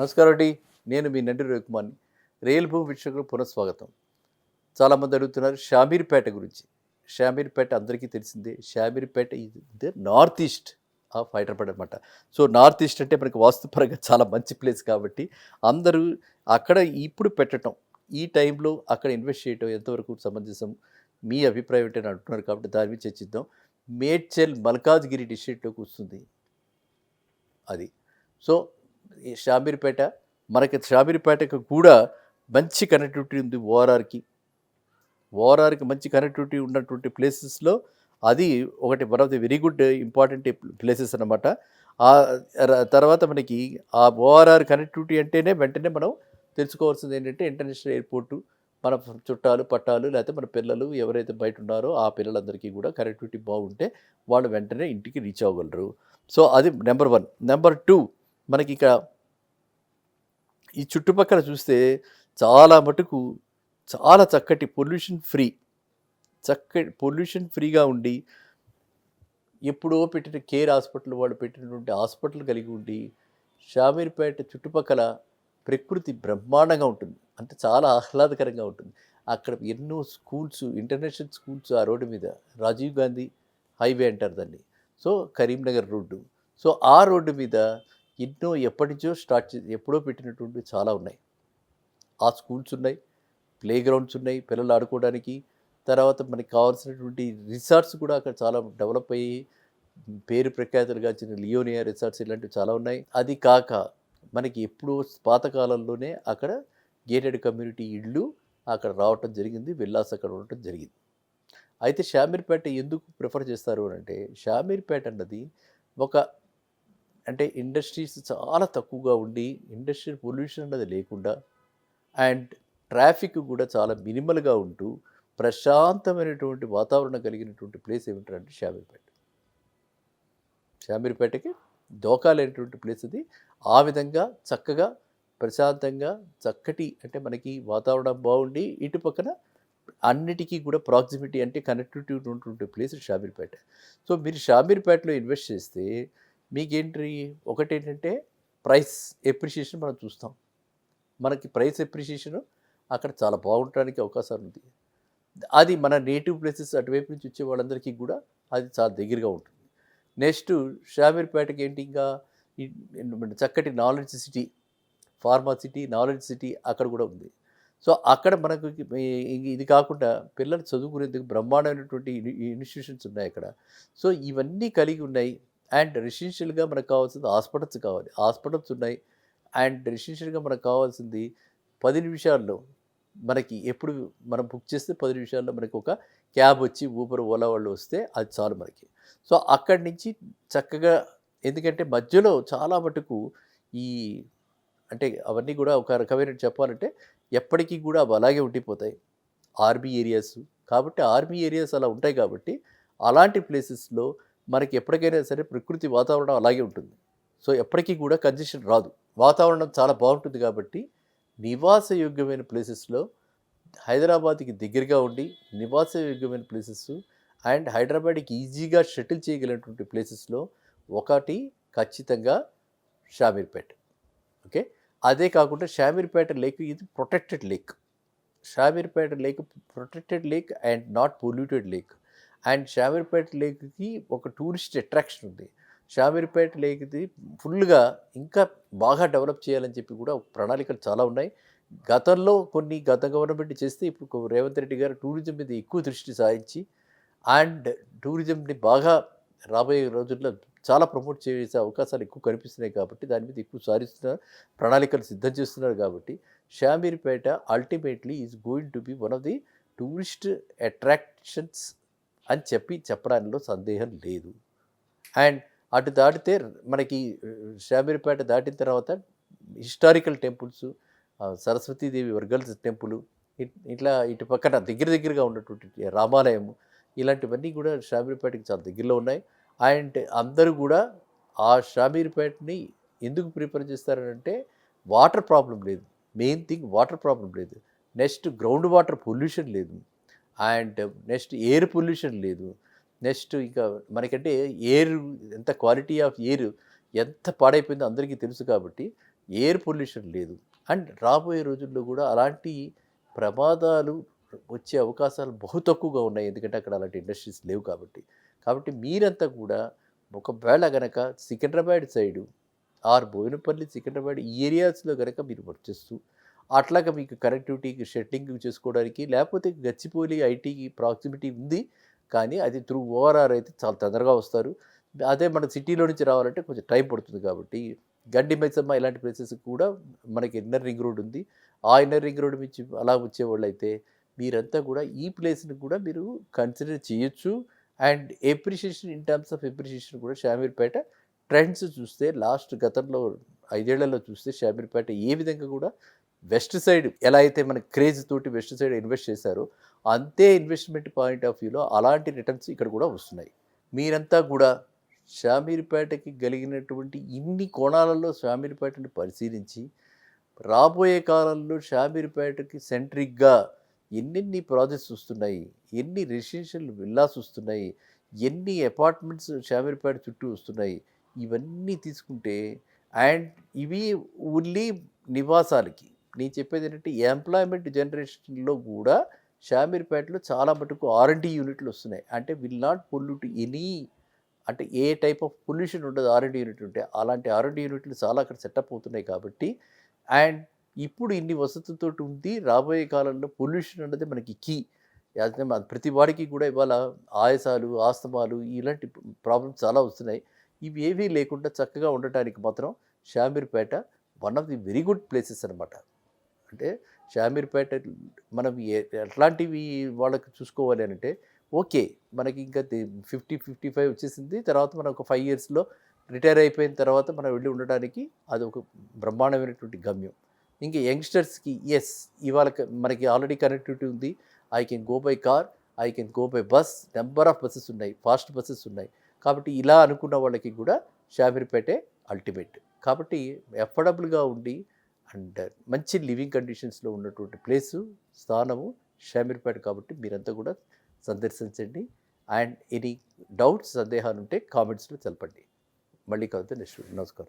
నమస్కారం అండి. నేను మీ నండి రవికుమార్‌ని. రియల్ భూమి వీక్షకులకు పునఃస్వాగతం. చాలామంది అడుగుతున్నారు షామీర్‌పేట గురించి. షామీర్‌పేట అందరికీ తెలిసిందే. Shamirpet is the north east of Hyderabad అనమాట. సో, నార్త్ ఈస్ట్ అంటే మనకి వాస్తుపరంగా చాలా మంచి ప్లేస్ కాబట్టి అందరూ అక్కడ ఇప్పుడు పెట్టటం, ఈ టైంలో అక్కడ ఇన్వెస్ట్ చేయటం ఎంతవరకు సమంజసం? మీ అభిప్రాయం ఏంటని అంటున్నారు కాబట్టి దాని మీద చర్చిద్దాం. మేడ్చల్ మల్కాజ్‌గిరి డిస్ట్రిక్ట్‌లోకి వస్తుంది అది. సో, ఈ షామీర్‌పేట మనకి షామీర్‌పేటకి కూడా మంచి కనెక్టివిటీ ఉంది ఓఆర్ఆర్‌కి. ఓఆర్ఆర్‌కి మంచి కనెక్టివిటీ ఉన్నటువంటి ప్లేసెస్‌లో అది ఒకటి one of the very good important places అనమాట. తర్వాత మనకి ఆ ఓఆర్ఆర్ కనెక్టివిటీ అంటేనే వెంటనే మనం తెలుసుకోవాల్సింది ఏంటంటే ఇంటర్నేషనల్ ఎయిర్‌పోర్టు, మన చుట్టాలు, పట్టాలు లేకపోతే మన పిల్లలు ఎవరైతే బయట ఉన్నారో ఆ పిల్లలందరికీ కూడా కనెక్టివిటీ బాగుంటే వాళ్ళు వెంటనే ఇంటికి రీచ్ అవ్వగలరు. సో, అది నెంబర్ 1. నెంబర్ 2 మనకిక ఈ చుట్టుపక్కల చూస్తే చాలా మటుకు చాలా చక్కటి పొల్యూషన్ ఫ్రీగా ఉండి ఎప్పుడో పెట్టిన కేర్ హాస్పిటల్ వాళ్ళు పెట్టినటువంటి హాస్పిటల్ కలిగి ఉండి షామీర్పేట చుట్టుపక్కల ప్రకృతి బ్రహ్మాండంగా ఉంటుంది. అంటే చాలా ఆహ్లాదకరంగా ఉంటుంది. అక్కడ ఎన్నో స్కూల్స్, ఇంటర్నేషనల్ స్కూల్స్ ఆ రోడ్డు మీద రాజీవ్ గాంధీ హైవే అంటారు దాన్ని. So, Karimnagar road. సో, ఆ రోడ్డు మీద ఎన్నో ఎప్పటినుంచో ఎప్పుడో పెట్టినటువంటివి చాలా ఉన్నాయి. ఆ స్కూల్స్ ఉన్నాయి, ప్లే గ్రౌండ్స్ ఉన్నాయి పిల్లలు ఆడుకోవడానికి. తర్వాత మనకి కావాల్సినటువంటి రిసార్ట్స్ కూడా అక్కడ చాలా డెవలప్ అయ్యి పేరు ప్రఖ్యాతులుగాంచిన లియోనియా రిసార్ట్స్ ఇలాంటివి చాలా ఉన్నాయి. అది కాక మనకి ఎప్పుడో పాతకాలంలోనే అక్కడ గేటెడ్ కమ్యూనిటీ ఇళ్ళు అక్కడ రావటం జరిగింది. విల్లాస్ అక్కడ ఉండటం జరిగింది. అయితే షామీర్పేట ఎందుకు ప్రిఫర్ చేస్తారు అనంటే షామీర్పేట అన్నది ఒక అంటే ఇండస్ట్రీస్ చాలా తక్కువగా ఉండి ఇండస్ట్రియల్ పొల్యూషన్ అన్నది లేకుండా అండ్ ట్రాఫిక్ కూడా చాలా మినిమల్గా ఉంటూ ప్రశాంతమైనటువంటి వాతావరణం కలిగినటువంటి ప్లేస్ ఏమిటంటే షామీర్పేట. షామీర్పేటకి దోకా లేనటువంటి ప్లేస్ అది. ఆ విధంగా చక్కగా ప్రశాంతంగా చక్కటి అంటే మనకి వాతావరణం బాగుండి ఇటు పక్కన అన్నిటికీ కూడా ప్రాక్సిమిటీ అంటే కనెక్టివిటీ ఉన్నటువంటి ప్లేస్ షామీర్పేట. సో, మీరు షామీర్పేటలో ఇన్వెస్ట్ చేస్తే మీకేంటి ఒకటేంటంటే ప్రైస్ ఎప్రిషియేషన్ మనం చూస్తాం. మనకి ప్రైస్ ఎప్రిషియేషను అక్కడ చాలా బాగుండడానికి అవకాశాలు ఉంది. అది మన నేటివ్ ప్లేసెస్ అటువైపు నుంచి వచ్చే వాళ్ళందరికీ కూడా అది చాలా దగ్గరగా ఉంటుంది. నెక్స్ట్ షామీర్పేటకి ఏంటి ఇంకా చక్కటి knowledge city, pharma city, knowledge city అక్కడ కూడా ఉంది. సో, అక్కడ మనకు ఇది కాకుండా పిల్లలు చదువుకునేందుకు బ్రహ్మాండమైనటువంటి ఇన్స్టిట్యూషన్స్ ఉన్నాయి అక్కడ. సో, ఇవన్నీ కలిగి ఉన్నాయి. అండ్ రెసిడెన్షియల్‌గా మనకు కావాల్సింది హాస్పిటల్స్ కావాలి. హాస్పిటల్స్ ఉన్నాయి. అండ్ రెసిడెన్షియల్‌గా మనకు కావాల్సింది 10 నిమిషాల్లో మనకి ఎప్పుడు మనం బుక్ చేస్తే 10 నిమిషాల్లో మనకి ఒక క్యాబ్ వచ్చి ఊబర్, ఓలా వాళ్ళు వస్తే అది చాలు మనకి. సో, అక్కడి నుంచి చక్కగా ఎందుకంటే మధ్యలో చాలా మటుకు ఈ అంటే అవన్నీ కూడా ఒక రకమైన చెప్పాలంటే ఎప్పటికీ కూడా అవి అలాగే ఉండిపోతాయి. Army areas. కాబట్టి ఆర్మీ ఏరియాస్ అలా ఉంటాయి కాబట్టి అలాంటి ప్లేసెస్‌లో మనకి ఎప్పటికైనా సరే ప్రకృతి వాతావరణం అలాగే ఉంటుంది. సో, ఎప్పటికీ కూడా కంజెషన్ రాదు. వాతావరణం చాలా బాగుంటుంది కాబట్టి నివాసయోగ్యమైన ప్లేసెస్‌లో హైదరాబాద్‌కి దగ్గరగా ఉండి నివాసయోగ్యమైన ప్లేసెస్ అండ్ హైదరాబాద్‌కి ఈజీగా షటిల్ చేయగలిగినటువంటి ప్లేసెస్‌లో ఒకటి ఖచ్చితంగా షామీర్పేట. ఓకే. అదే కాకుండా షామీర్పేట లేక్ ఇది protected lake. Shamirpet lake protected lake and not polluted lake. And Shamirpet లేక్‌కి ఒక టూరిస్ట్ అట్రాక్షన్ ఉంది. షామీర్పేట లేక్‌ది ఫుల్‌గా ఇంకా బాగా డెవలప్ చేయాలని చెప్పి కూడా ప్రణాళికలు చాలా ఉన్నాయి. గత గవర్నమెంట్ చేస్తే ఇప్పుడు రేవంత్ రెడ్డి గారు టూరిజం మీద ఎక్కువ దృష్టి సారించి అండ్ టూరిజంని బాగా రాబోయే రోజుల్లో చాలా ప్రమోట్ చేసే అవకాశాలు ఎక్కువ కనిపిస్తున్నాయి కాబట్టి దాని మీద ఎక్కువ సారిస్తున్నారు. ప్రణాళికలు సిద్ధం చేస్తున్నారు కాబట్టి Shamirpet ultimately is going to be one of the tourist attractions అని చెప్పడంలో సందేహం లేదు. అండ్ అటు దాటితే మనకి షామీర్పేట దాటిన తర్వాత హిస్టారికల్ టెంపుల్స్, సరస్వతీదేవి వర్గల్స్ టెంపుల్, ఇట్లా ఇటు పక్కన దగ్గరగా ఉన్నటువంటి రామాలయము ఇలాంటివన్నీ కూడా షామీర్పేటకి చాలా దగ్గరలో ఉన్నాయి. అండ్ అందరూ కూడా ఆ షామీర్పేటని ఎందుకు ప్రిఫర్ చేస్తారంటే వాటర్ ప్రాబ్లం లేదు. మెయిన్ థింగ్ వాటర్ ప్రాబ్లం లేదు. నెక్స్ట్ గ్రౌండ్ వాటర్ పొల్యూషన్ లేదు. అండ్ నెక్స్ట్ ఎయిర్ పొల్యూషన్ లేదు. నెక్స్ట్ ఇంకా మనకంటే ఎయిర్ ఎంత క్వాలిటీ ఆఫ్ ఎయిర్ ఎంత పాడైపోయిందో అందరికీ తెలుసు కాబట్టి ఎయిర్ పొల్యూషన్ లేదు. అండ్ రాబోయే రోజుల్లో కూడా అలాంటి ప్రమాదాలు వచ్చే అవకాశాలు బహు తక్కువగా ఉన్నాయి. ఎందుకంటే అక్కడ అలాంటి ఇండస్ట్రీస్ లేవు కాబట్టి. కాబట్టి మీరంతా కూడా ఒకవేళ గనక సికింద్రాబాద్ సైడు ఆర్ బోయినపల్లి, సికింద్రాబాద్ ఈ ఏరియాస్‌లో గనక మీరు వర్క్ చేస్తూ, అట్లాగా మీకు కనెక్టివిటీకి షెడ్డింగ్ చేసుకోవడానికి లేకపోతే గచ్చిబౌలి ఐటీకి ప్రాక్సిమిటీ ఉంది. కానీ అది త్రూ ఓఆర్ఆర్ అయితే చాలా తొందరగా వస్తారు. అదే మన సిటీలో నుంచి రావాలంటే కొంచెం టైం పడుతుంది కాబట్టి, గండి మైసమ్మ ఇలాంటి ప్లేసెస్‌కి కూడా మనకి ఇన్నర్ రింగ్ రోడ్ ఉంది. ఆ ఇన్నర్ రింగ్ రోడ్ నుంచి అలా వచ్చేవాళ్ళైతే మీరంతా కూడా ఈ ప్లేస్‌ని కూడా మీరు కన్సిడర్ చేయొచ్చు. And appreciation in terms of appreciation కూడా షామీర్పేట ట్రెండ్స్ చూస్తే లాస్ట్ గతంలో 5 ఏళ్లలో చూస్తే షామీర్పేట ఏ విధంగా కూడా వెస్ట్ సైడ్ ఎలా అయితే మనకి క్రేజ్ తోటి వెస్ట్ సైడ్ ఇన్వెస్ట్ చేశారో, అంతే ఇన్వెస్ట్‌మెంట్ పాయింట్ ఆఫ్ వ్యూలో అలాంటి రిటర్న్స్ ఇక్కడ కూడా వస్తున్నాయి. మీరంతా కూడా షామీర్పేటకి కలిగినటువంటి ఇన్ని కోణాలలో షామీర్పేటని పరిశీలించి, రాబోయే కాలంలో షామీర్పేటకి సెంట్రిక్‌గా ఎన్నెన్ని ప్రాజెక్ట్స్ వస్తున్నాయి, ఎన్ని రెసిడెన్షియల్ విల్లాస్ వస్తున్నాయి, ఎన్ని అపార్ట్మెంట్స్ షామీర్పేట చుట్టూ వస్తున్నాయి, ఇవన్నీ తీసుకుంటే అండ్ ఇవి ఓన్లీ నివాసాలకి. నేను చెప్పేది ఏంటంటే ఎంప్లాయ్మెంట్ జనరేషన్‌లో కూడా షామీర్పేటలో చాలా మటుకు ఆర్&డి యూనిట్లు వస్తున్నాయి. అంటే విల్ నాట్ పొల్యూట్ ఎనీ అంటే ఏ టైప్ ఆఫ్ పొల్యూషన్ ఉండదు ఆర్&డి యూనిట్ ఉంటే. అలాంటి ఆర్&డి యూనిట్లు చాలా అక్కడ సెటప్ అవుతున్నాయి కాబట్టి అండ్ ఇప్పుడు ఇన్ని వసతులతోటి ఉంది. రాబోయే కాలంలో పొల్యూషన్ అన్నది మనకి కీ. అయితే ప్రతి వాడికి కూడా ఇవాళ ఆయాసాలు, ఆస్తమాలు ఇలాంటి ప్రాబ్లమ్స్ చాలా వస్తున్నాయి. ఇవి ఏవీ లేకుండా చక్కగా ఉండటానికి మాత్రం Shamirpet one of the very good places అనమాట. అంటే షామీర్పేట మనం ఎట్లాంటివి వాళ్ళకి చూసుకోవాలి అనంటే ఓకే. మనకి ఇంకా 50, 55 వచ్చేసింది. తర్వాత మనం ఒక 5 ఇయర్స్‌లో రిటైర్ అయిపోయిన తర్వాత మనం వెళ్ళి ఉండడానికి అదొక బ్రహ్మాండమైనటువంటి గమ్యం. ఇంకా యంగ్‌స్టర్స్‌కి యెస్ ఇవాళ మనకి ఆల్రెడీ కనెక్టివిటీ ఉంది. I can go by car, I can go by bus. Number of buses ఉన్నాయి. ఫాస్ట్ బసెస్ ఉన్నాయి. కాబట్టి ఇలా అనుకున్న వాళ్ళకి కూడా షామీర్పేటే అల్టిమేట్. కాబట్టి అఫోర్డబుల్‌గా ఉండి అండ్ మంచి లివింగ్ కండిషన్స్‌లో ఉన్నటువంటి ప్లేసు, స్థానము షామీర్పేట కాబట్టి మీరంతా కూడా సందర్శించండి. అండ్ ఎనీ డౌట్స్, సందేహాలుంటే కామెంట్స్‌లో తెలపండి. మళ్ళీ కలుద్దాం నెక్స్ట్ వీడియో. నమస్కారం.